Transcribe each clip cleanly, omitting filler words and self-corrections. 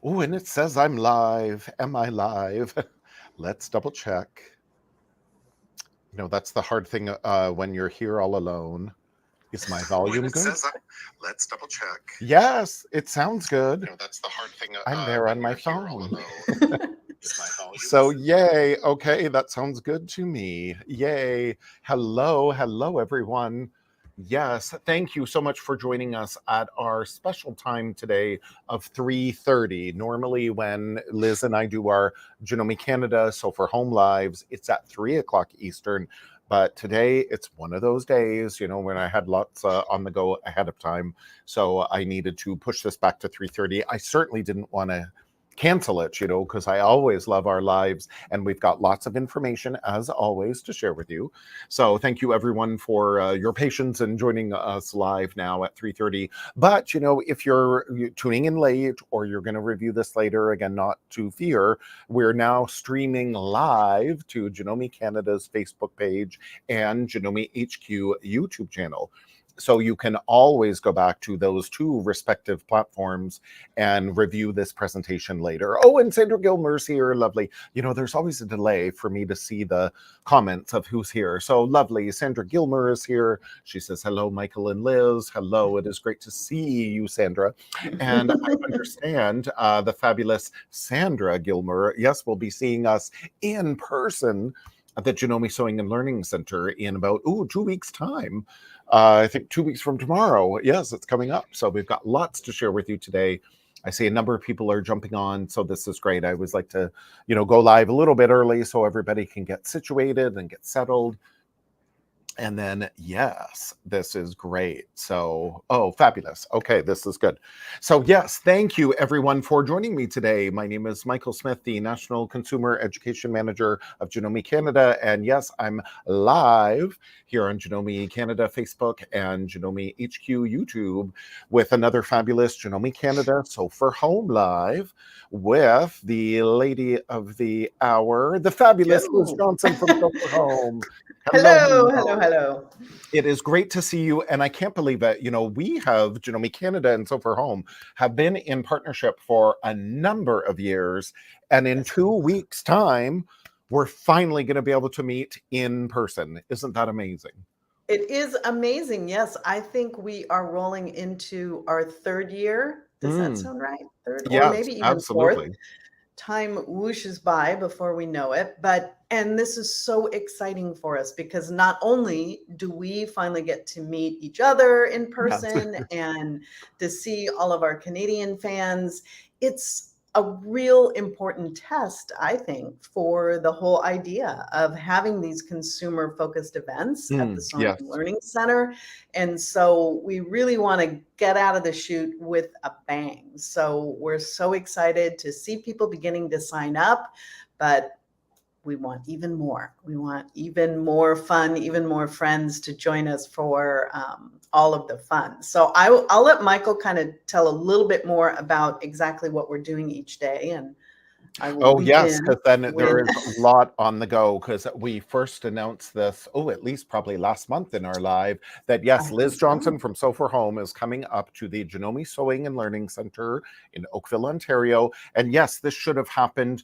Oh, and it says I'm live. Am I live? Let's double check. That's the hard thing when you're here all alone. Is my volume good? Let's double check. Yes, it sounds good. That's the hard thing. I'm there on When my you're here all phone. alone. Is my volume So, yay. Okay, that sounds good to me. Yay. Hello, everyone. Yes, thank you so much for joining us at our special time today of 3:30. Normally, when Liz and I do our Janome Canada Sew4Home lives, it's at 3 o'clock Eastern. But today, it's one of those days, when I had lots on the go ahead of time. So I needed to push this back to 3:30. I certainly didn't want to cancel it, because I always love our lives and we've got lots of information as always to share with you. So thank you everyone for your patience and joining us live now at 3:30. But if you're tuning in late or you're going to review this later, again, not to fear, we're now streaming live to Janome Canada's Facebook page and Janome HQ YouTube channel. So you can always go back to those two respective platforms and review this presentation later. Oh, and Sandra Gilmer's here. Lovely. There's always a delay for me to see the comments of who's here. So lovely. Sandra Gilmer is here. She says, hello, Michael and Liz. Hello. It is great to see you, Sandra. And I understand the fabulous Sandra Gilmer, yes, will be seeing us in person at the Janome Sewing and Learning Center in about 2 weeks' time. I think 2 weeks from tomorrow. Yes, it's coming up. So we've got lots to share with you today. I see a number of people are jumping on, so this is great. I always like to, go live a little bit early so everybody can get situated and get settled. And then, yes, this is great. So, fabulous. Okay, this is good. So, yes, thank you everyone for joining me today. My name is Michael Smith, the National Consumer Education Manager of Janome Canada. And yes, I'm live here on Janome Canada Facebook and Janome HQ YouTube with another fabulous Janome Canada Sew4Home live with the lady of the hour, the fabulous Liz Johnson from Sew4Home. Hello. It is great to see you, and I can't believe it. We have Janome Canada and Sew4Home have been in partnership for a number of years, and in 2 weeks' time, we're finally going to be able to meet in person. Isn't that amazing? It is amazing. Yes, I think we are rolling into our third year. Does that sound right? Third, yes, or maybe even absolutely. fourth. Time whooshes by before we know it. And this is so exciting for us because not only do we finally get to meet each other in person and to see all of our Canadian fans, it's a real important test, I think, for the whole idea of having these consumer-focused events at the Sewing and Learning Center. And so we really want to get out of the chute with a bang. So we're so excited to see people beginning to sign up, but we want even more. We want even more fun, even more friends to join us for all of the fun. So I'll let Michael kind of tell a little bit more about exactly what we're doing each day. And I will yes, because then there is a lot on the go, because we first announced this, at least probably last month in our live, that yes, Liz Johnson from Sew4Home is coming up to the Janome Sewing and Learning Center in Oakville, Ontario. And yes, this should have happened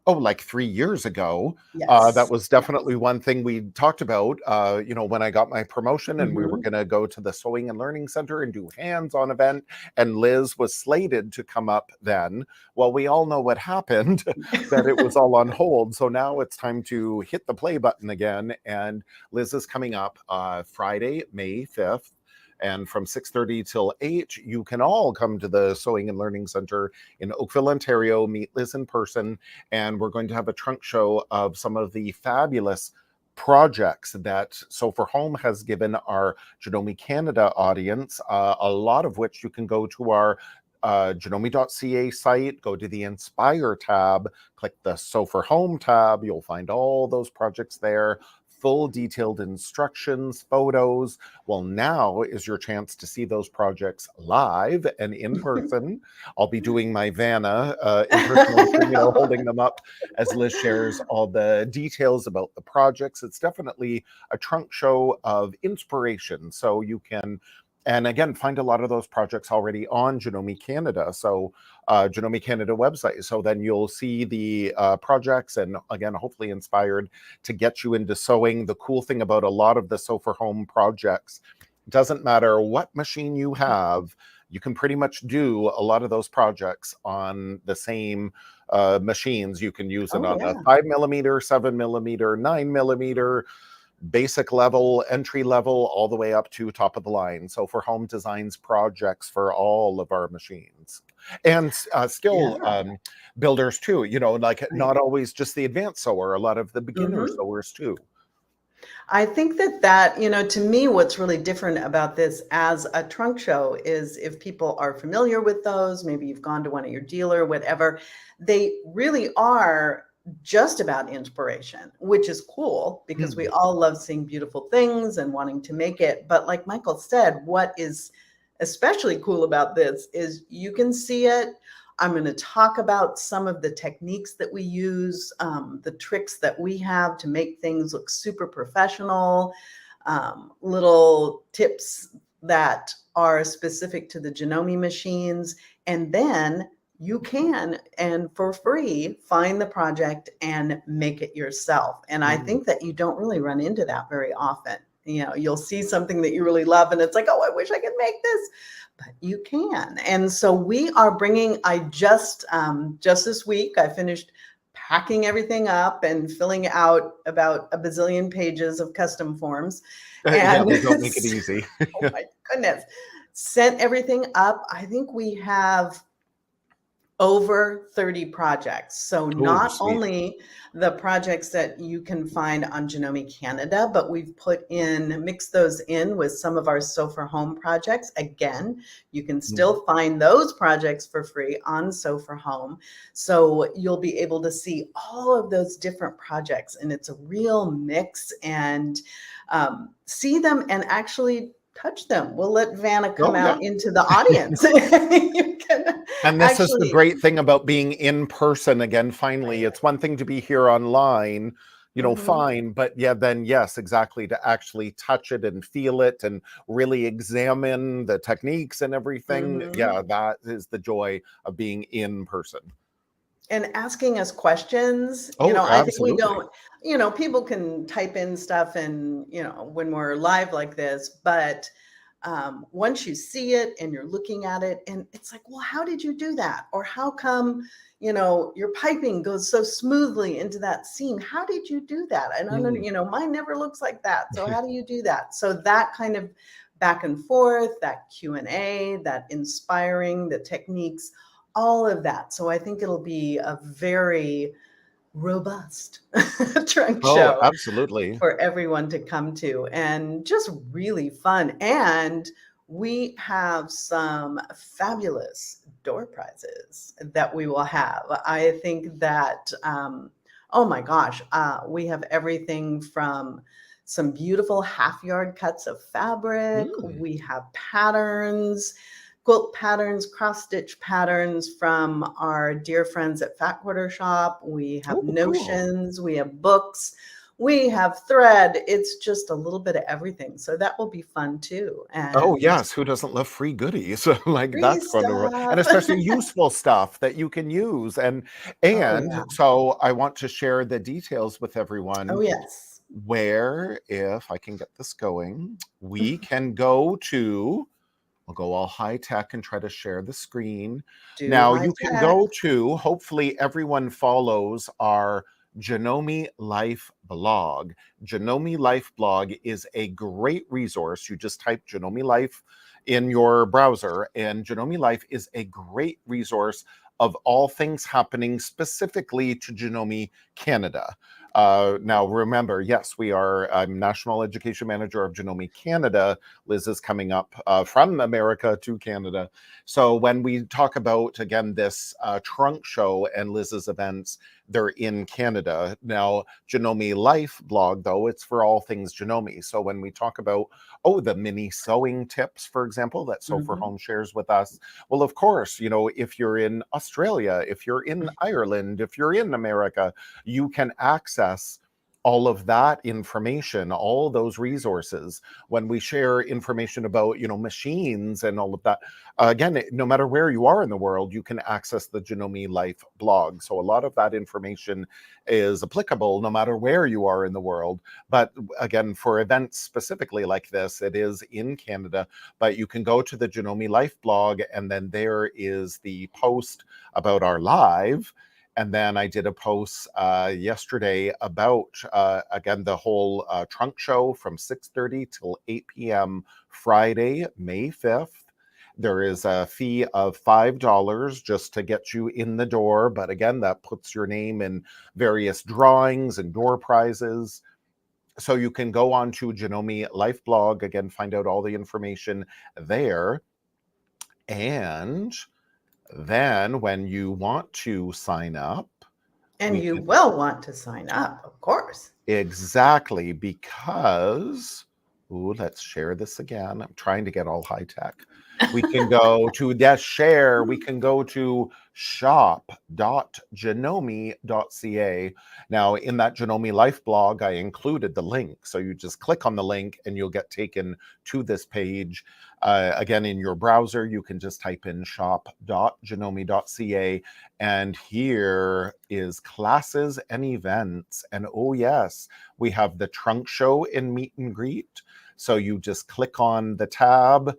like 3 years ago. That was definitely one thing we talked about, when I got my promotion and we were going to go to the Sewing and Learning Center and do hands-on event. And Liz was slated to come up then. Well, we all know what happened, that it was all on hold. So now it's time to hit the play button again. And Liz is coming up Friday, May 5th. And from 6:30 till 8, you can all come to the Sewing and Learning Center in Oakville, Ontario, meet Liz in person. And we're going to have a trunk show of some of the fabulous projects that Sew4Home has given our Janome Canada audience, a lot of which you can go to our janome.ca site, go to the Inspire tab, click the Sew4Home tab. You'll find all those projects there. Full detailed instructions, photos. Well, now is your chance to see those projects live and in person. I'll be doing my Vanna impersonation, holding them up as Liz shares all the details about the projects. It's definitely a trunk show of inspiration. So you can And again, find a lot of those projects already on Janome Canada. So Janome Canada website. So then you'll see the projects, and again, hopefully inspired to get you into sewing. The cool thing about a lot of the Sew4Home projects, doesn't matter what machine you have, you can pretty much do a lot of those projects on the same machines. You can use it on a 5mm, 7mm, 9mm, basic level, entry level, all the way up to top of the line. So Sew4Home designs projects for all of our machines, and skill builders too, you know, like not always just the advanced sewer, a lot of the beginner sewers too. I think that, you know, to me, what's really different about this as a trunk show is if people are familiar with those, maybe you've gone to one of your dealer, whatever, they really are just about inspiration, which is cool because we all love seeing beautiful things and wanting to make it. But like Michael said, what is especially cool about this is you can see it. I'm going to talk about some of the techniques that we use, the tricks that we have to make things look super professional, little tips that are specific to the Janome machines. And then you can, and for free, find the project and make it yourself. And I think that you don't really run into that very often. You know, you'll see something that you really love and it's like, oh, I wish I could make this. But you can. And so we are bringing, I just this week, I finished packing everything up and filling out about a bazillion pages of custom forms. And they don't make it easy. Oh my goodness. Sent everything up. I think we have over 30 projects. So not only the projects that you can find on Janome Canada, but we've mixed those in with some of our Sew4Home projects. Again, you can still find those projects for free on Sew4Home. So you'll be able to see all of those different projects, and it's a real mix, and see them and actually touch them. We'll let Vanna come out into the audience. You can and this is the great thing about being in person again. Finally, it's one thing to be here online, you know, fine, but then yes, exactly, to actually touch it and feel it and really examine the techniques and everything. Yeah, that is the joy of being in person. And asking us questions, you know, I think we don't, you know, people can type in stuff and, you know, when we're live like this, but once you see it and you're looking at it and it's like, well, how did you do that? Or how come, you know, your piping goes so smoothly into that seam? How did you do that? I don't know, you know, mine never looks like that. So how do you do that? So that kind of back and forth, that Q&A, that inspiring, the techniques, all of that. So I think it'll be a very robust trunk show. Absolutely. For everyone to come to, and just really fun. And we have some fabulous door prizes that we will have. I think that, oh my gosh, we have everything from some beautiful half-yard cuts of fabric. We have patterns, quilt patterns, cross-stitch patterns from our dear friends at Fat Quarter Shop. We have notions, we have books, we have thread. It's just a little bit of everything. So that will be fun too. And oh yes, who doesn't love free goodies? Like that's going to, and especially useful stuff that you can use. And so I want to share the details with everyone. Oh yes. Where, if I can get this going, we can go to, I'll go all high tech and try to share the screen. Now you can go to, hopefully everyone follows our Janome Life blog. Janome Life blog is a great resource. You just type Janome Life in your browser, and Janome Life is a great resource of all things happening specifically to Janome Canada. Now, remember, yes, I'm National Education Manager of Janome Canada. Liz is coming up from America to Canada. So when we talk about, again, this trunk show and Liz's events, they're in Canada. Now, Janome Life blog, though, it's for all things Janome. So when we talk about, the mini sewing tips, for example, that Sew4Home shares with us, well, of course, you know, if you're in Australia, if you're in Ireland, if you're in America, you can access all of that information, all those resources, when we share information about, machines and all of that, again, no matter where you are in the world, you can access the Janome Life blog. So a lot of that information is applicable no matter where you are in the world. But again, for events specifically like this, it is in Canada, but you can go to the Janome Life blog, and then there is the post about our live. And then I did a post yesterday about, again, the whole trunk show from 6:30 till 8 p.m. Friday, May 5th. There is a fee of $5 just to get you in the door. But again, that puts your name in various drawings and door prizes. So you can go on to Janome Life blog, again, find out all the information there. And then when you want to sign up, and you will want to sign up, of course. Exactly, because, let's share this again. I'm trying to get all high tech. We can go to share. We can go to shop.janome.ca. Now, in that Janome Life blog, I included the link. So you just click on the link and you'll get taken to this page. Again, in your browser, you can just type in shop.janome.ca. And here is classes and events. And oh, yes, we have the trunk show in meet and greet. So you just click on the tab.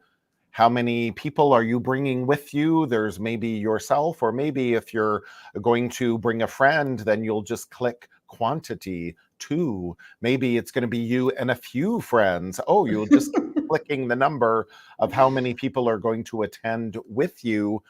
How many people are you bringing with you? There's maybe yourself, or maybe if you're going to bring a friend, then you'll just click quantity 2. Maybe it's going to be you and a few friends. Oh, you'll just clicking the number of how many people are going to attend with you.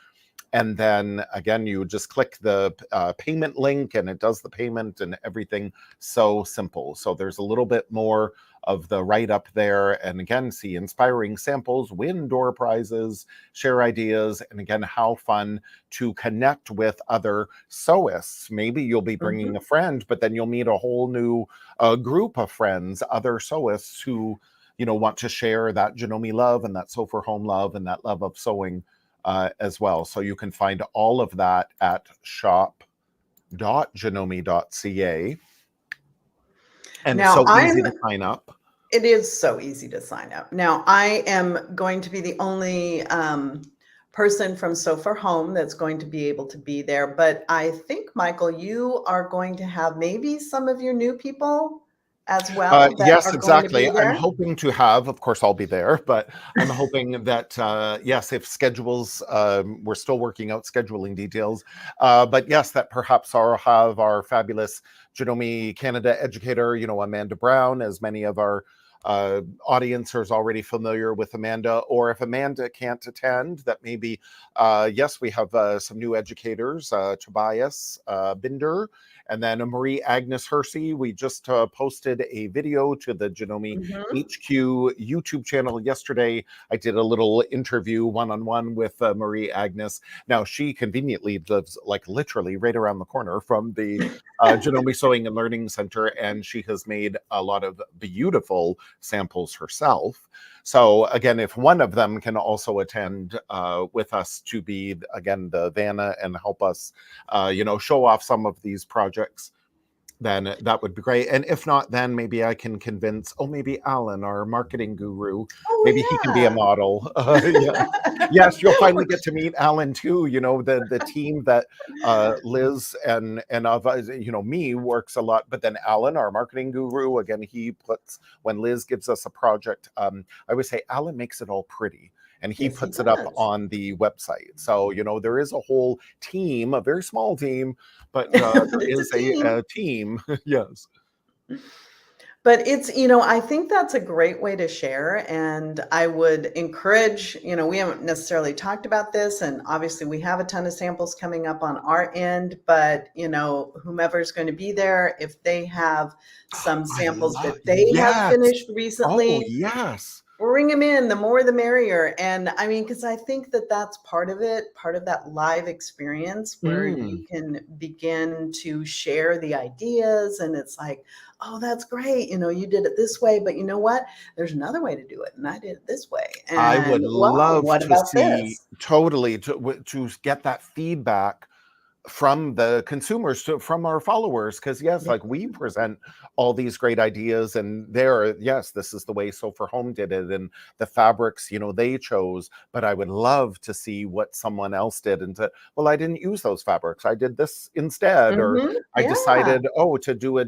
And then again, you just click the payment link and it does the payment and everything. So simple. So there's a little bit more of the write-up there. And again, see inspiring samples, win door prizes, share ideas, and again, how fun to connect with other sewists. Maybe you'll be bringing a friend, but then you'll meet a whole new group of friends, other sewists who, want to share that Janome love and that Sew4Home love and that love of sewing as well. So you can find all of that at shop.janome.ca. And now, it's so easy to sign up. It is so easy to sign up. Now, I am going to be the only person from Sew4Home that's going to be able to be there. But I think, Michael, you are going to have maybe some of your new people as well. Yes, exactly. I'm hoping to have, of course, I'll be there, but I'm hoping that, yes, if schedules, we're still working out scheduling details, but yes, that perhaps I'll have our fabulous Janome Canada educator, Amanda Brown, as many of our audience is already familiar with Amanda, or if Amanda can't attend, that maybe, yes, we have some new educators, Tobias Binder, and then Marie Agnes Hersey. We just posted a video to the Janome HQ YouTube channel yesterday. I did a little interview one-on-one with Marie Agnes. Now, she conveniently lives like literally right around the corner from the Janome Sewing and Learning Center, and she has made a lot of beautiful samples herself. So again, if one of them can also attend with us to be, again, the Vanna and help us, show off some of these projects, then that would be great. And if not, then maybe I can convince, maybe Alan, our marketing guru, maybe he can be a model. Yes, you'll finally get to meet Alan too. The team that Liz and of me works a lot, but then Alan, our marketing guru, again, he puts, when Liz gives us a project, I would say Alan makes it all pretty. And he puts it up on the website. So, there is a whole team, a very small team, but there is a team. Yes. But it's, I think that's a great way to share. And I would encourage, we haven't necessarily talked about this, and obviously we have a ton of samples coming up on our end, but, whomever's going to be there, if they have some samples that they have finished recently. Oh, yes. Bring them in, the more the merrier. And I mean, because I think that that's part of it, part of that live experience where you can begin to share the ideas. And it's like, oh, that's great. You did it this way, but you know what? There's another way to do it. And I did it this way. And I would love what to about see this? Totally to get that feedback from the consumers, from our followers, because yes, like we present all these great ideas, and yes, this is the way Sew4Home did it, and the fabrics, they chose, but I would love to see what someone else did, and well, I didn't use those fabrics, I did this instead, or I Yeah. decided, to do a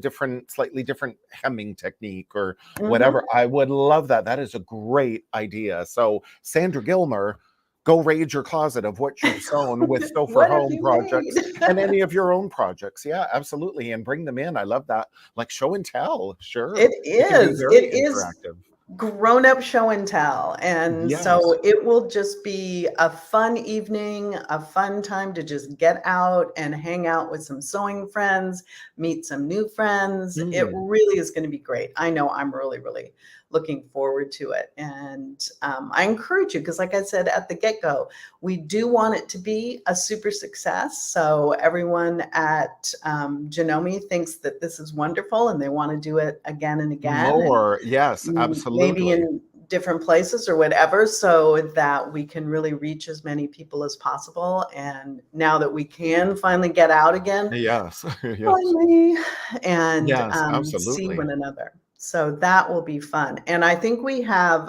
slightly different hemming technique or Mhm. whatever. I would love that. That is a great idea. So Sandra Gilmer, go raid your closet of what you've sewn with What have Sew4Home you projects made? and any of your own projects. Yeah, absolutely. And bring them in. I love that. Like show and tell. It Sure. It can be is. very It is interactive. grown-up show and tell. And Yes. so it will just be a fun evening, a fun time to just get out and hang out with some sewing friends, meet some new friends. It Mm. really is going to be great. I know I'm really, really looking forward to it. And I encourage you, because like I said at the get-go, we do want it to be a super success. So everyone at Janome thinks that this is wonderful and they want to do it again and again. And More. Yes, maybe absolutely. in different places or whatever, so that we can really reach as many people as possible. And now that we can finally get out again, Yes. Yes. finally, and Yes, see absolutely. one another. So that will be fun. And I think we have,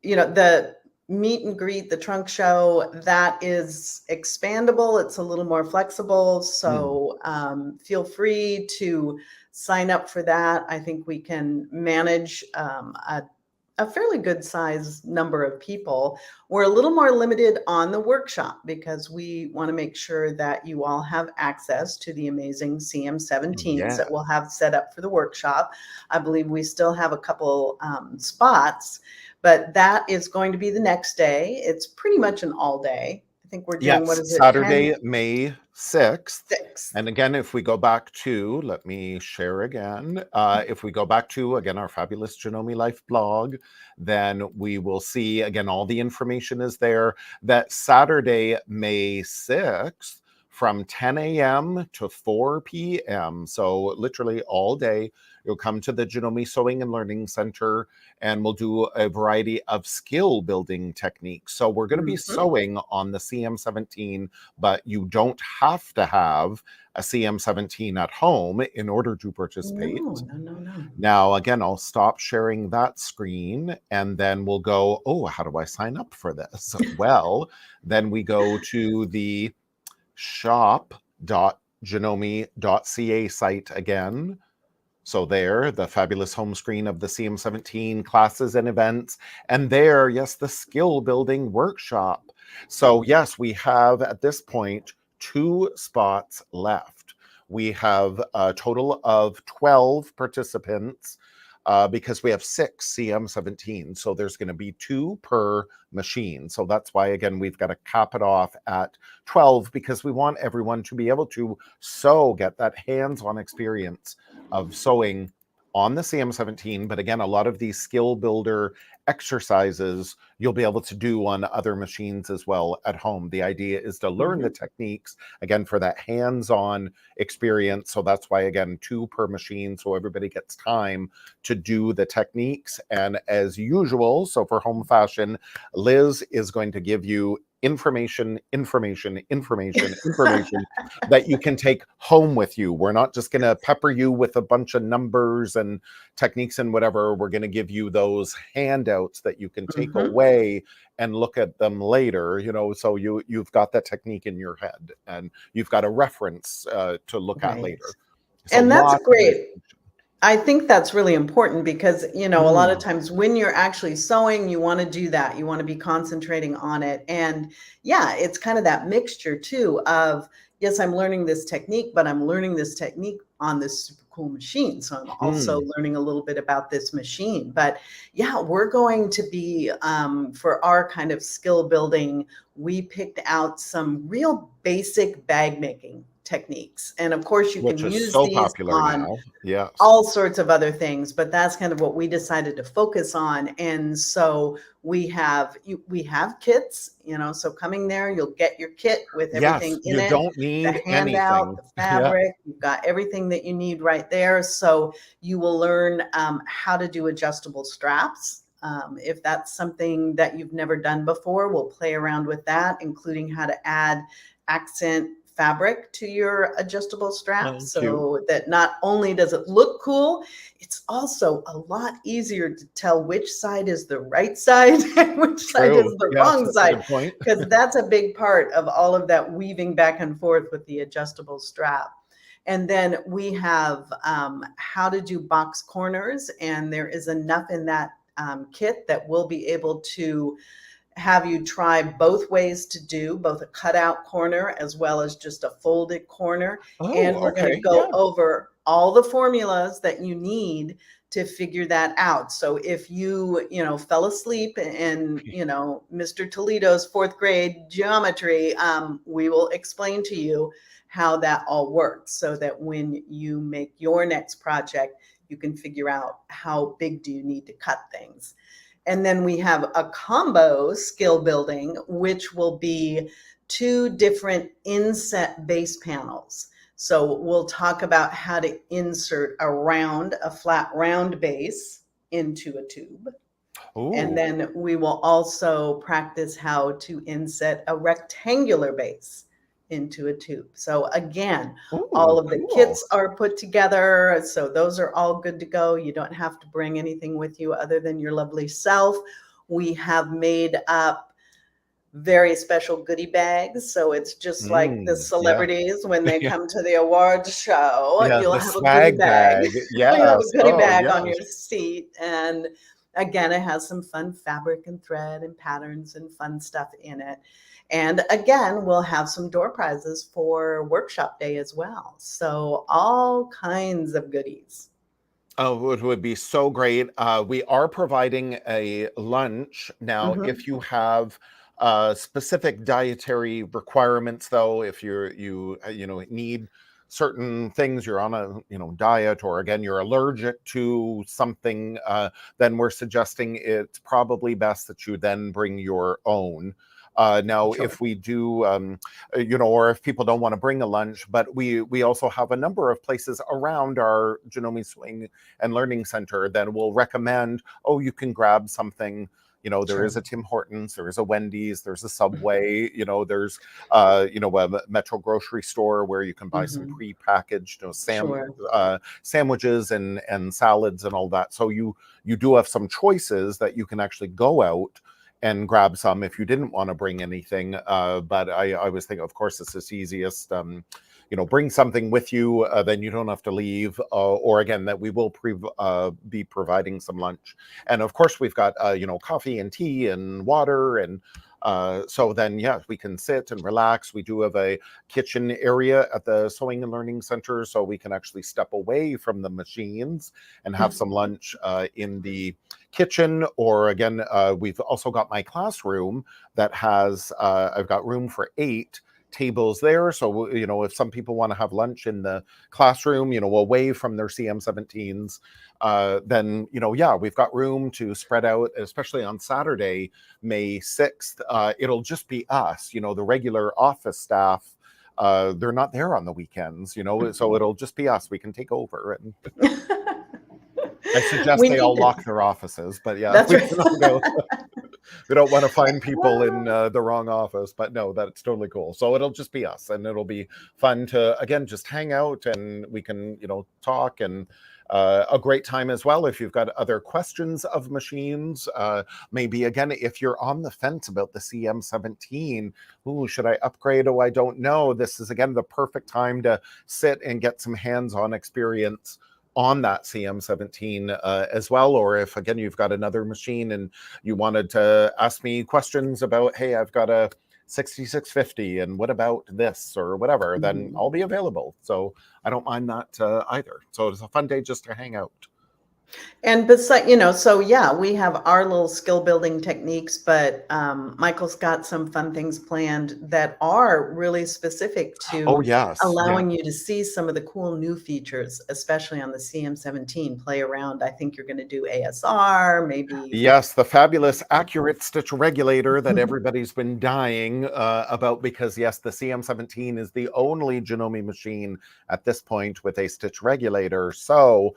the meet and greet, the trunk show, that is expandable. It's a little more flexible. So feel free to sign up for that. I think we can manage a fairly good size number of people. We're a little more limited on the workshop because we want to make sure that you all have access to the amazing CM17s Yeah. that we'll have set up for the workshop. I believe we still have a couple spots, but that is going to be the next day. It's pretty much an all day. I think we're doing, what Yes, is it, 10, Saturday, May 6th. 6? And again, if we go back to, let me share again. If we go back to, again, our fabulous Janome Life blog, then we will see, again, all the information is there. That Saturday, May 6th, from 10 a.m. to 4 p.m. So literally all day, you'll come to the Janome Sewing and Learning Center, and we'll do a variety of skill building techniques. So we're going to be sewing on the CM17, but you don't have to have a CM17 at home in order to participate. No. Now, again, I'll stop sharing that screen, and then we'll go, oh, how do I sign up for this? Well, then we go to the shop.janome.ca site again. So there, the fabulous home screen of the CM17 classes and events. And there, yes, the skill building workshop. So yes, we have at this point 2 spots left. We have a total of 12 participants because we have 6 CM17. So there's going to be 2 per machine. So that's why, again, we've got to cap it off at 12 because we want everyone to be able to get that hands-on experience of sewing on the CM17. But again, a lot of these skill builder exercises you'll be able to do on other machines as well at home. The idea is to learn the techniques, again, for that hands-on experience. So that's why, again, 2 per machine, so everybody gets time to do the techniques. And as usual, so for home fashion, Liz is going to give you information that you can take home with you. We're not just going to pepper you with a bunch of numbers and techniques and whatever. We're going to give you those handouts that you can take away and look at them later, so you've got that technique in your head and you've got a reference to look at later. So and that's great. I think that's really important because, a lot of times when you're actually sewing, you want to do that. You want to be concentrating on it. And yeah, it's kind of that mixture too of, yes, I'm learning this technique, but I'm learning this technique on this super cool machine. So I'm also learning a little bit about this machine. But yeah, we're going to be, for our kind of skill building, we picked out some real basic bag making techniques. And of course you can use so these popular on now. Yes. all sorts of other things, but that's kind of what we decided to focus on. And so we have kits, so coming there, you'll get your kit with everything in it. You don't need the handout, anything. the fabric, you've got everything that you need right there. So you will learn how to do adjustable straps. If that's something that you've never done before, we'll play around with that, including how to add accent fabric to your adjustable strap, Cute. so that not only does it look cool, it's also a lot easier to tell which side is the right side and which side is True. the Yes, wrong that's a side, good point. because that's a big part of all of that weaving back and forth with the adjustable strap. And then we have how to do box corners, and there is enough in that kit that we'll be able to have you try both ways to do both a cutout corner as well as just a folded corner. And Oh, we're going to okay. go Yeah. over all the formulas that you need to figure that out. So if you fell asleep in Mr. Toledo's fourth grade geometry, we will explain to you how that all works, so that when you make your next project, you can figure out how big do you need to cut things. And then we have a combo skill building, which will be 2 different inset base panels. So we'll talk about how to insert a flat round base into a tube. And Ooh. then we will also practice how to inset a rectangular base into a tube. So again, all Ooh, of the cool. kits are put together. So those are all good to go. You don't have to bring anything with you other than your lovely self. We have made up very special goodie bags. So it's just like the Yeah. celebrities when they Yeah. come to the awards show, Yeah, you'll the have a goodie swag bag. bag. You'll have a Yes. goodie Oh, bag on yes. your seat. And again, it has some fun fabric and thread and patterns and fun stuff in it. And again, we'll have some door prizes for workshop day as well. So all kinds of goodies. Oh, it would be so great. We are providing a lunch now. Mhm. If you have specific dietary requirements, though, if need certain things, you're on a diet, or again you're allergic to something, then we're suggesting it's probably best that you then bring your own. Now, Sure. if we do, or if people don't want to bring a lunch, but we also have a number of places around our Janome Swing and Learning Center that will recommend, oh, you can grab something. There Sure. is a Tim Hortons, there is a Wendy's, there's a Subway, there's a Metro grocery store where you can buy some Mhm. prepackaged Sure. sandwiches and salads and all that. So you do have some choices that you can actually go out and grab some if you didn't want to bring anything. But I was thinking, of course, it's the easiest. Bring something with you, then you don't have to leave. Or again, that we will be providing some lunch, and of course we've got coffee and tea and water, and so then we can sit and relax. We do have a kitchen area at the Sewing and Learning Center, so we can actually step away from the machines and have some lunch in the kitchen. Or again, we've also got my classroom that has I've got room for 8 tables there. So if some people want to have lunch in the classroom, away from their CM17s, then we've got room to spread out, especially on Saturday, May 6th. It'll just be us, the regular office staff. They're not there on the weekends, so it'll just be us. We can take over. And I suggest We they need all to. lock their offices, but That's we right. don't go. We don't want to find people in Well, the wrong office, but no, that's totally cool. So it'll just be us, and it'll be fun to again just hang out, and we can talk, and a great time as well. If you've got other questions of machines, maybe again if you're on the fence about the CM17, ooh, should I upgrade? Oh, I don't know. This is again the perfect time to sit and get some hands-on experience on that CM17 as well. Or if again you've got another machine and you wanted to ask me questions about, hey, I've got a 6650 and what about this or whatever, then mhm. I'll be available. So I don't mind that either. So it's a fun day just to hang out. And besides, so yeah, we have our little skill building techniques, but Michael's got some fun things planned that are really specific Oh to yes, yeah. allowing you to see some of the cool new features, especially on the CM17. Play around. I think you're going to do ASR, maybe. Yes, the fabulous accurate stitch regulator that everybody's been dying about, because yes, the CM17 is the only Janome machine at this point with a stitch regulator. So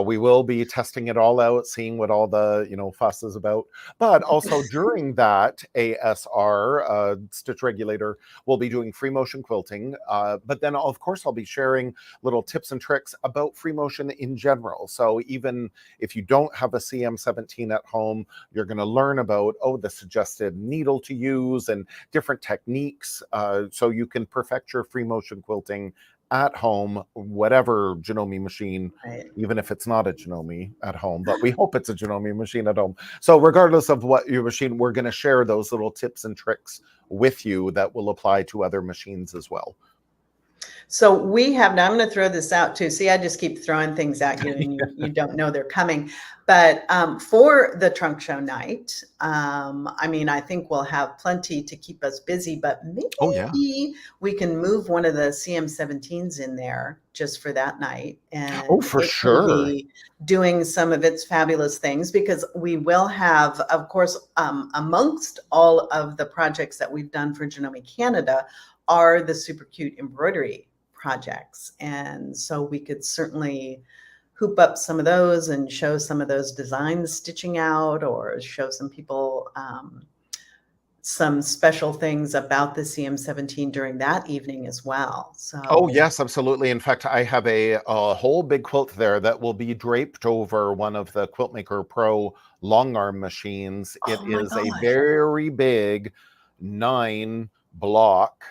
We will be testing it all out, seeing what all the fuss is about. But also during that ASR stitch regulator, we'll be doing free motion quilting. But then of course I'll be sharing little tips and tricks about free motion in general. So even if you don't have a CM17 at home, you're going to learn about the suggested needle to use and different techniques, so you can perfect your free motion quilting at home, whatever Janome machine, Right. even if it's not a Janome at home, but we hope it's a Janome machine at home. So regardless of what your machine, we're going to share those little tips and tricks with you that will apply to other machines as well. So we have, now I'm going to throw this out too. See, I just keep throwing things at you and you don't know they're coming. But for the trunk show night, I mean, I think we'll have plenty to keep us busy, but maybe we can move one of the CM17s in there just for that night. And for it sure. will be doing some of its fabulous things, because we will have, of course, amongst all of the projects that we've done for Janome Canada are the super cute embroidery projects. And so we could certainly hoop up some of those and show some of those designs stitching out, or show some people some special things about the CM17 during that evening as well. So yes, absolutely. In fact, I have a whole big quilt there that will be draped over one of the Quiltmaker Pro long arm machines. It is a very big 9 block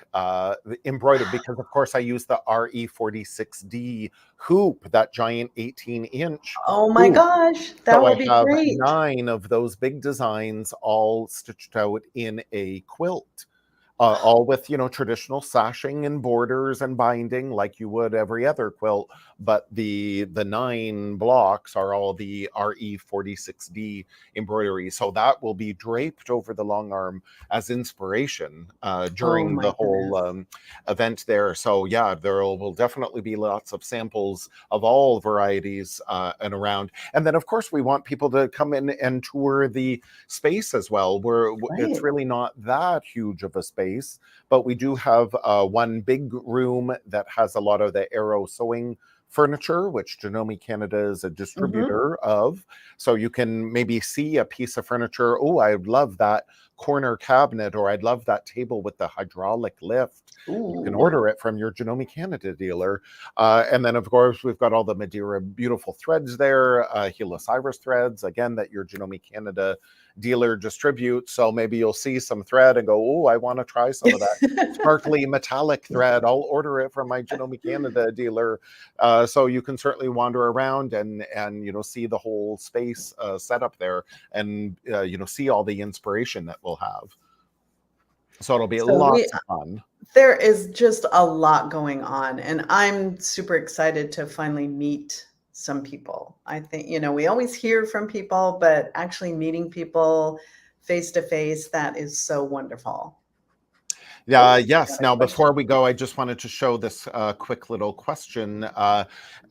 embroidered, because of course I use the RE46D hoop, that giant 18-inch. Oh my gosh, that will be great. 9 of those big designs all stitched out in a quilt. All with traditional sashing and borders and binding like you would every other quilt, but the 9 blocks are all the RE46D embroidery. So that will be draped over the long arm as inspiration during the whole event there. So yeah, there will definitely be lots of samples of all varieties and around. And then of course we want people to come in and tour the space as well. It's really not that huge of a space, but we do have one big room that has a lot of the Arrow sewing furniture, which Janome Canada is a distributor of. So you can maybe see a piece of furniture. Oh, I love that corner cabinet, or I'd love that table with the hydraulic lift. You can order it from your Janome Canada dealer. And then of course we've got all the Madeira beautiful threads there, Helis Iris threads, again, that your Janome Canada dealer distributes. So maybe you'll see some thread and go, oh, I want to try some of that sparkly metallic thread. I'll order it from my Janome Canada dealer. So you can certainly wander around and see the whole space set up there, and see all the inspiration that we'll have. So it'll be lots of fun. There is just a lot going on, and I'm super excited to finally meet some people. I think, we always hear from people, but actually meeting people face to face, that is so wonderful. Yes. Now, before we go, I just wanted to show this quick little question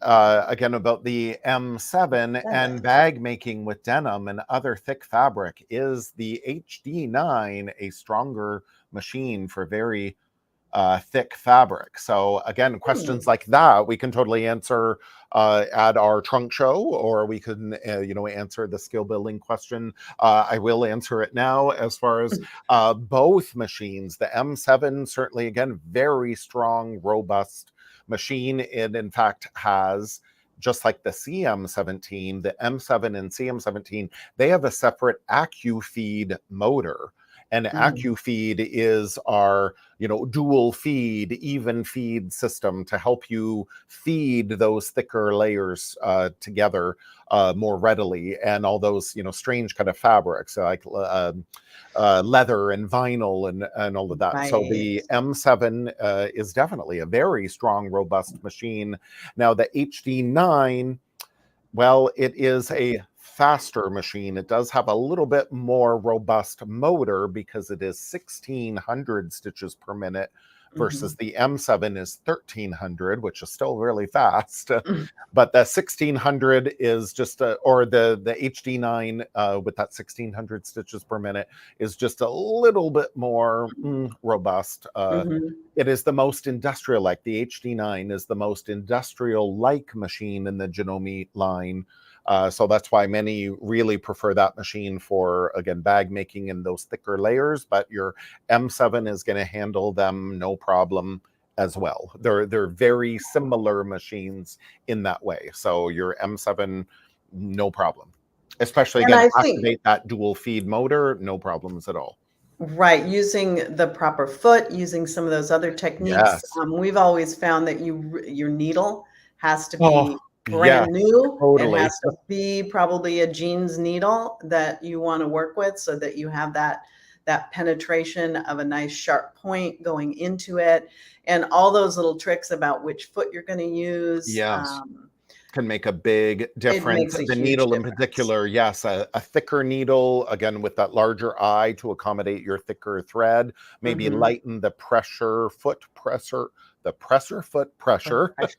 again about the M7 and bag making with denim and other thick fabric. Is the HD9 a stronger machine for very thick fabric? So again, questions like that we can totally answer at our trunk show, or we can answer the skill building question. I will answer it now. As far as both machines, the M7 certainly, again, very strong, robust machine. It in fact has, just like the CM17, the M7 and CM17, they have a separate AccuFeed motor. And AccuFeed is our, dual feed, even feed system to help you feed those thicker layers together more readily, and all those, strange kind of fabrics like leather and vinyl and all of that. So the M7 is definitely a very strong, robust machine. Now the HD9, well, it is a faster machine. It does have a little bit more robust motor because it is 1600 stitches per minute versus the M7 is 1300, which is still really fast. But the 1600 is just or the HD9 with that 1600 stitches per minute is just a little bit more robust. It is the most industrial, like the HD9 is the most industrial like machine in the Janome line. So that's why many really prefer that machine for, again, bag making in those thicker layers, but your M7 is going to handle them no problem as well. They're very similar machines in that way. So your M7, no problem. Especially, And again, I think, activate that dual feed motor, no problems at all. right, using the proper foot, using some of those other techniques. Yes. We've always found that your needle has to Oh, be yes, brand new. It totally. has to be probably a jeans needle that you want to work with so that you have that penetration of a nice sharp point going into it, and all those little tricks about which foot you're going to use. Yes. Can make a big difference. Makes a The huge needle in difference. particular, yes, a thicker needle, again, with that larger eye to accommodate your thicker thread, maybe lighten the pressure foot pressure, the presser foot pressure. Yes,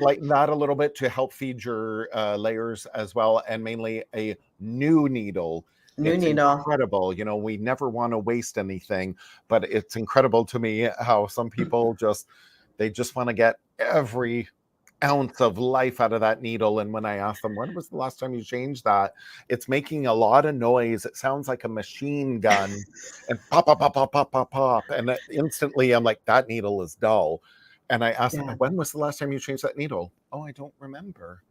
lighten that a little bit to help feed your layers as well, and mainly a new needle. It's incredible. You know, we never want to waste anything, but it's incredible to me how some people they just want to get every ounce of life out of that needle. And when I ask them, when was the last time you changed that? It's making a lot of noise. It sounds like a machine gun and pop, pop, pop, pop, pop, pop, pop. And instantly I'm like, that needle is dull. And I asked them, when was the last time you changed that needle? Oh, I don't remember.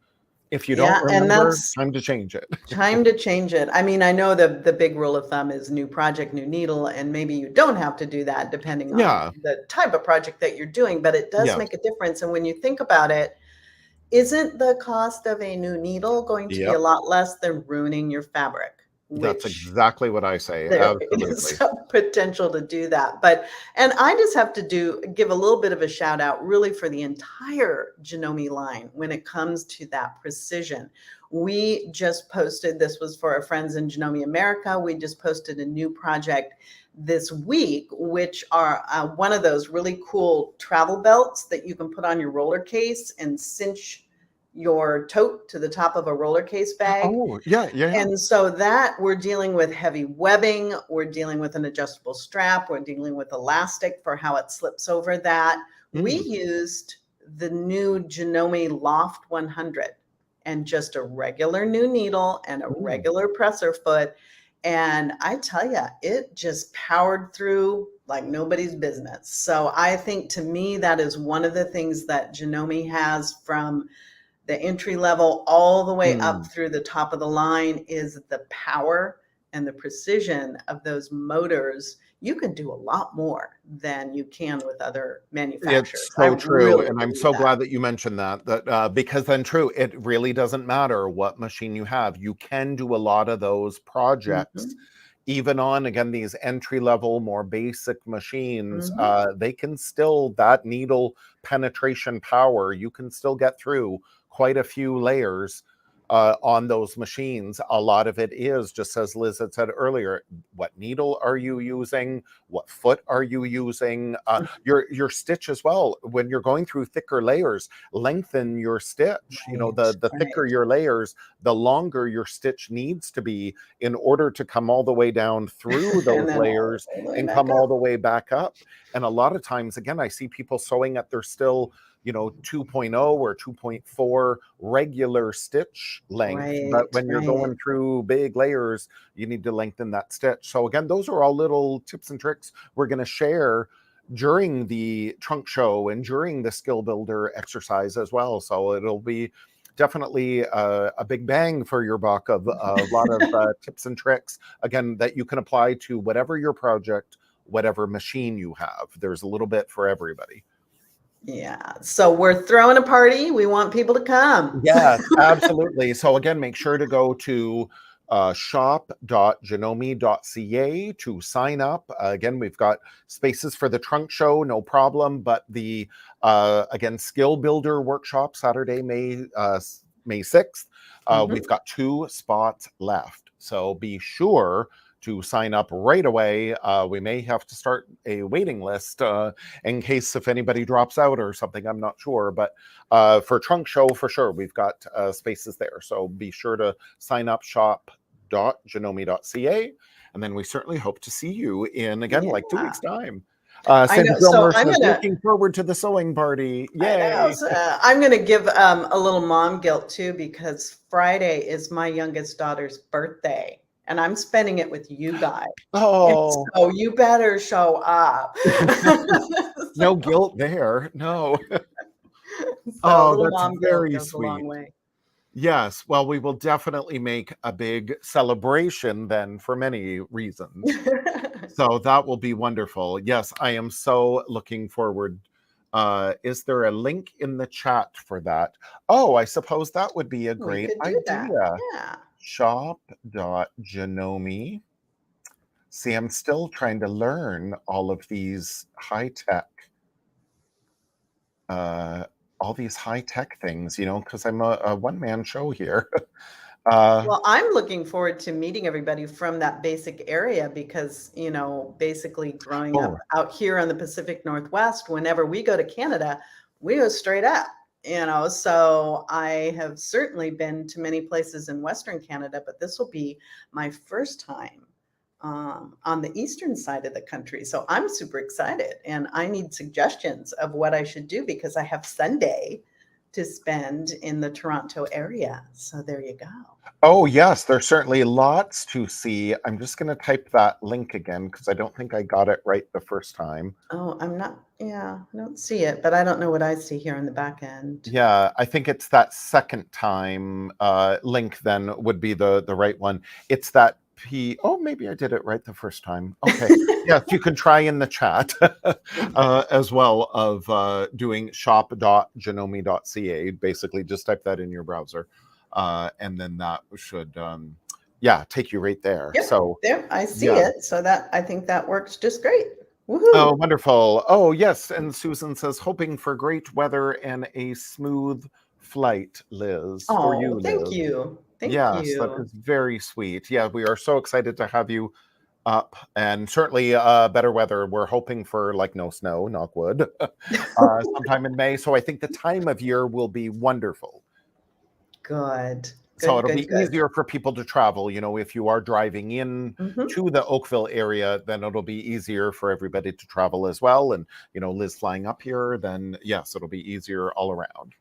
If you don't remember, time to change it. Time to change it. I mean, I know the big rule of thumb is new project, new needle, and maybe you don't have to do that depending on the type of project that you're doing, but it does make a difference. And when you think about it, isn't the cost of a new needle going to be a lot less than ruining your fabric? That's exactly what I say. There Absolutely. is some potential to do that. And I just have to give a little bit of a shout out really for the entire Janome line when it comes to that precision. We just posted, this was for our friends in Janome America, we just posted a new project this week, which are one of those really cool travel belts that you can put on your roller case and cinch your tote to the top of a roller case bag. Oh, yeah. And so that we're dealing with heavy webbing, we're dealing with an adjustable strap, we're dealing with elastic for how it slips over that. We used the new Janome Loft 100 and just a regular new needle and a regular presser foot. And I tell you, it just powered through like nobody's business. So I think to me, that is one of the things that Janome has from the entry level all the way up through the top of the line is the power and the precision of those motors. You can do a lot more than you can with other manufacturers. It's so true. And I'm so glad that you mentioned that because then it really doesn't matter what machine you have. You can do a lot of those projects, even on, again, these entry level, more basic machines. They can still, that needle penetration power, you can still get through quite a few layers on those machines. A lot of it is, just as Liz had said earlier, what needle are you using? What foot are you using? Your stitch as well. When you're going through thicker layers, lengthen your stitch. You know, the thicker your layers, the longer your stitch needs to be in order to come all the way down through those layers and come all the way back up. And a lot of times, again, I see people sewing at their still, 2.0 or 2.4 regular stitch length. But when you're going through big layers, you need to lengthen that stitch. So again, those are all little tips and tricks we're going to share during the trunk show and during the skill builder exercise as well. So it'll be definitely a big bang for your buck of a lot of tips and tricks, again, that you can apply to whatever your project, whatever machine you have. There's a little bit for everybody. Yeah. So we're throwing a party. We want people to come. Yes, absolutely. So again, make sure to go to shop.janome.ca to sign up. Again, we've got spaces for the trunk show, no problem. But the, again, skill builder workshop, Saturday, May 6th, we've got 2 spots left. So be sure to sign up right away. We may have to start a waiting list in case if anybody drops out or something. I'm not sure, but for Trunk Show, for sure, we've got spaces there. So be sure to sign up, shop.janome.ca. And then we certainly hope to see you in, again, like 2 weeks' time. I Sandy know. So I'm Gilmer says, gonna. looking forward to the sewing party. I know. Yay. So, I'm gonna give a little mom guilt too, because Friday is my youngest daughter's birthday, and I'm spending it with you guys. And Oh, so you better show up. no guilt there. No. So a Oh, little that's mom guilt very goes a long sweet. way. Yes. Well, we will definitely make a big celebration then for many reasons. So that will be wonderful. Yes, I am so looking forward. Is there a link in the chat for that? Oh, I suppose that would be a We great could do that. idea. Yeah. Shop.Janome. See, I'm still trying to learn all of these high-tech, all these high-tech things, because I'm a one-man show here. Well, I'm looking forward to meeting everybody from that basic area because, basically growing up Oh, out here on the Pacific Northwest, whenever we go to Canada, we go straight up, So I have certainly been to many places in Western Canada, but this will be my first time on the eastern side of the country. So I'm super excited and I need suggestions of what I should do because I have Sunday to spend in the Toronto area. So there you go. oh, yes, there's certainly lots to see. I'm just going to type that link again because I don't think I got it right the first time. Oh, I don't see it, but I don't know what I see here on the back end. Yeah, I think it's that second time link then would be the right one. It's that oh, maybe I did it right the first time. Okay. Yes, you can try in the chat as well of doing shop.janome.ca. Basically, just type that in your browser. And then that should, take you right there. Yep, So there, I see yeah. it. So I think that works just great. Oh, Woohoo! wonderful. Oh, yes. And Susan says, hoping for great weather and a smooth flight, Liz, for you, Oh, thank Liz. you. Thank Yes, that you. is very sweet. Yeah, we are so excited to have you up, and certainly better weather. We're hoping for like no snow, knock wood, sometime in May. So I think the time of year will be wonderful. Good. So Good, it'll good, be good. easier for people to travel. If you are driving in Mhm. to the Oakville area, then it'll be easier for everybody to travel as well. And, Liz flying up here, then yes, it'll be easier all around.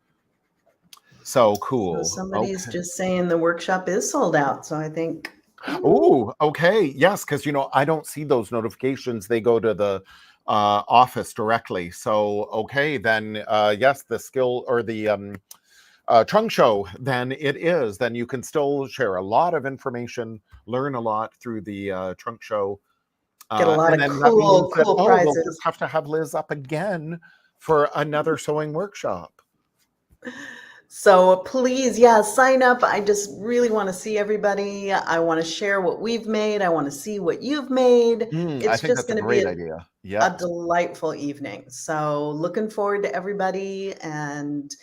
So So cool. somebody's Okay. just saying the workshop is sold out. So I think. Oh, okay. Yes, because I don't see those notifications. They go to the office directly. So okay, then yes, the skill or the Trunk Show, then it is. Then you can still share a lot of information, learn a lot through the Trunk Show. Get a lot And of then that means that, cool we'll prizes. just have to have Liz up again for another sewing workshop. So please, sign up. I just really want to see everybody. I want to share what we've made. I want to see what you've made. I It's think just that's a going to be great idea. Yeah. a delightful evening. So looking forward to everybody, and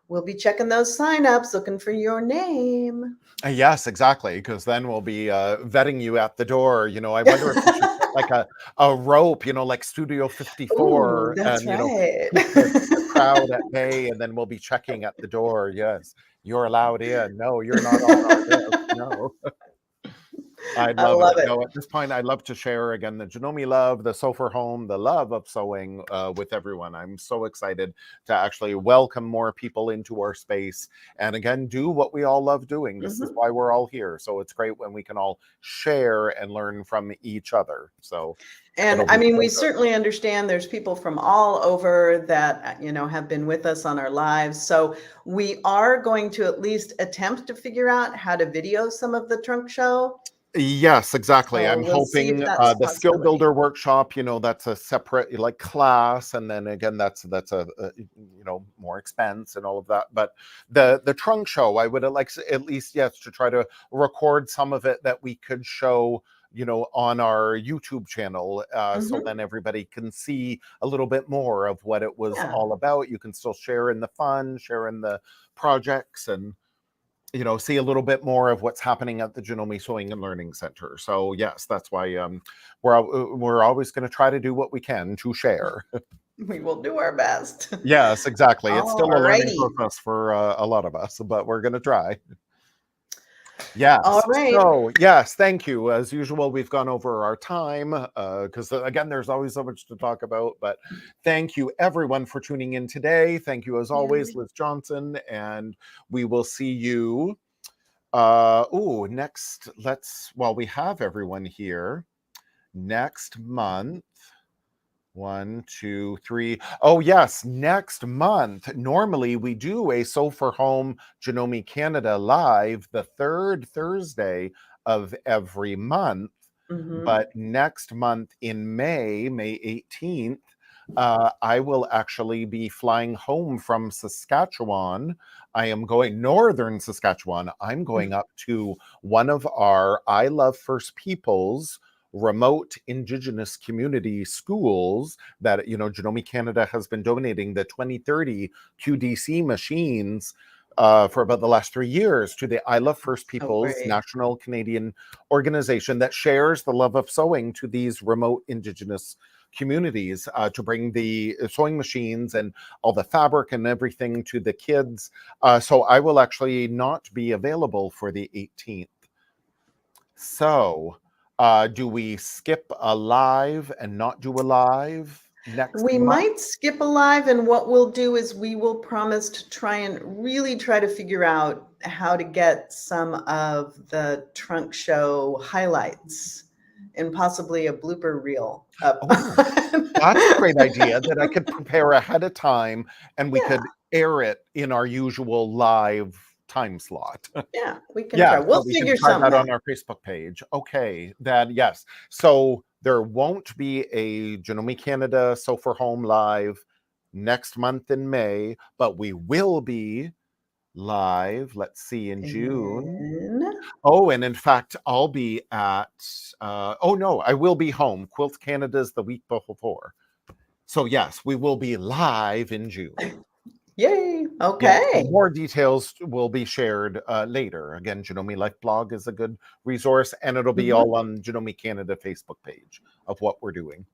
we'll be checking those signups, looking for your name. Yes, exactly. Because then we'll be vetting you at the door. I wonder if we should put like a rope, like Studio Ooh, 54, that's and right. keep the crowd at bay, and then we'll be checking at the door. Yes, you're allowed in. No, you're not on our list. No. I'd I love it. love it. No, at this point, I'd love to share again the Janome love, the Sew4Home, the love of sewing with everyone. I'm so excited to actually welcome more people into our space and again, do what we all love doing. This is why we're all here. So it's great when we can all share and learn from each other. So, And I mean, so we good. certainly understand there's people from all over that, have been with us on our lives. So we are going to at least attempt to figure out how to video some of the trunk show. Yes, exactly. So I'm we'll see if hoping that's a the skill possibility. builder workshop, that's a separate like class, and then again, that's a more expense and all of that. But the trunk show, I would like at least to try to record some of it that we could show on our YouTube channel, so then everybody can see a little bit more of what it was all about. You can still share in the fun, share in the projects, and see a little bit more of what's happening at the Janome Sewing and Learning Center. So yes, that's why we're always going to try to do what we can to share. We will do our best. Yes, exactly. It's still a learning Alrighty. process for a lot of us, but we're going to try. Yes. All right. So, yes, thank you. As usual, we've gone over our time because, again, there's always so much to talk about. But thank you, everyone, for tuning in today. Thank you, as always, Liz Johnson. And we will see you. Next, while we have everyone here, next month. 1, 2, 3. Oh, yes. Next month, normally we do a Sew4Home Janome Canada live the third Thursday of every month. But next month in May 18th, I will actually be flying home from Saskatchewan. I am going northern Saskatchewan. I'm going up to one of our I Love First Peoples remote Indigenous community schools that, Janome Canada has been donating the 2030 QDC machines for about the last 3 years to the I Love First Peoples national Canadian organization that shares the love of sewing to these remote Indigenous communities to bring the sewing machines and all the fabric and everything to the kids. So I will actually not be available for the 18th. So do we skip a live and not do a live next We month? might skip a live, and what we'll do is we will promise to try to figure out how to get some of the trunk show highlights and possibly a blooper reel up. That's a great idea that I could prepare ahead of time and we could air it in our usual live time slot. Yeah, we can try. We'll figure something out out on our Facebook page. Okay, yes. So there won't be a Janome Canada Sew4Home live next month in May, but we will be live, let's see, in June. Oh, and in fact, I'll be at, I will be home. Quilt Canada's the week before. So yes, we will be live in June. Yay. Okay. Yeah, more details will be shared later. Again, Janome Life blog is a good resource, and it'll be all on Janome Canada Facebook page of what we're doing.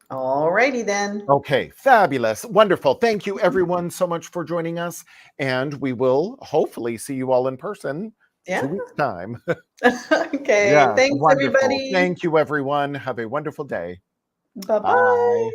All righty then. Okay, fabulous. Wonderful. Thank you, everyone, so much for joining us. And we will hopefully see you all in person 2 weeks' time. Okay. Thanks, wonderful. everybody. Thank you, everyone. Have a wonderful day. Bye-bye. Bye.